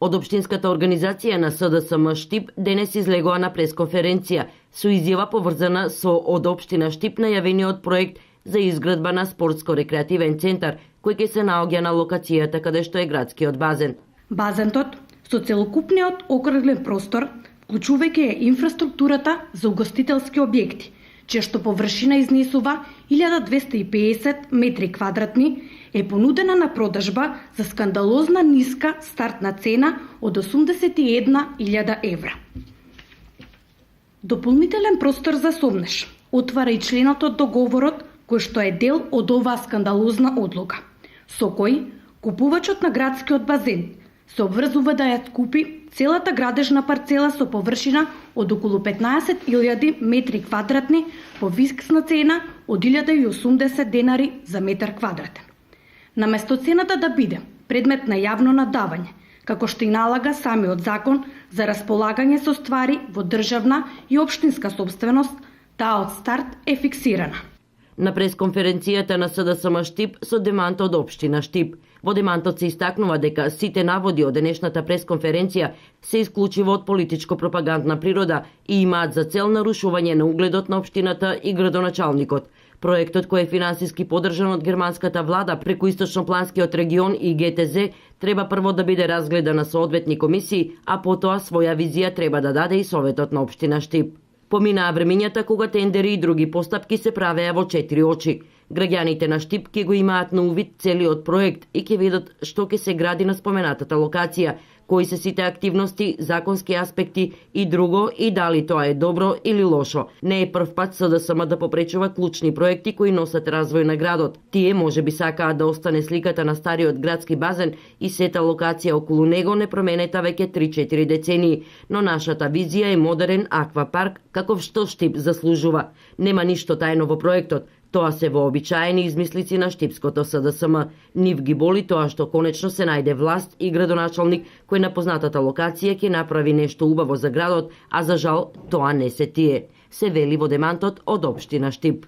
Од Општинската организација на СДСМ Штип денес излегоа на пресконференција со изјава поврзана со од Општина Штип најавениот проект за изградба на спортско-рекреативен центар кој ќе се наоѓа на локацијата каде што е градскиот базен. Базентот со целокупниот окрглен простор, вклучувајќи инфраструктурата за угостителски објекти, чија што површина изнесува 1250 метри квадратни, е понудена на продажба за скандалозна ниска стартна цена од 81.000 евра. Дополнителен простор за сомнеш отвара и членот од договорот кој што е дел од оваа скандалозна одлука, со кој купувачот на градскиот базен се обврзува да ја купи целата градежна парцела со површина од околу 15.000 метри квадратни по фиксна цена од 1080 денари за метар квадратен. Наместо цената да биде предмет на јавно надавање, како што и налага самиот закон за располагање со ствари во државна и општинска собственост, таа од старт е фиксирана. На пресконференцијата на СДСМ Штип со демант од Општина Штип. Во демантот се истакнува дека сите наводи од денешната пресконференција се исклучиво од политичко-пропагандна природа и имаат за цел нарушување на угледот на општината и градоначалникот. Проектот кој е финансиски поддржан од германската влада преку Источнопланскиот регион и ГТЗ треба прво да биде разгледан на соодветни комисии, а потоа своја визија треба да даде и Советот на Општина Штип. Поминаа времењата кога тендери и други постапки се правеа во 4 очи. Граѓаните на Штип ќе го имаат на увид целиот проект и ќе видат што ќе се гради на споменатата локација, кои се сите активности, законски аспекти и друго и дали тоа е добро или лошо. Не е прв пат СДСМ да попречува клучни проекти кои носат развој на градот. Тие можеби сакаат да остане сликата на стариот градски базен и сета локација околу него непроменета веќе 3-4 децении, но нашата визија е модерен аквапарк каков што Штип заслужува. Нема ништо тајно во проектот. Тоа се вообичаени измислици на штипското СДСМ. Нив ги боли тоа што конечно се најде власт и градоначалник кој на познатата локација ќе направи нешто убаво за градот, а за жал тоа не се тие. Се вели во демантот од Општина Штип.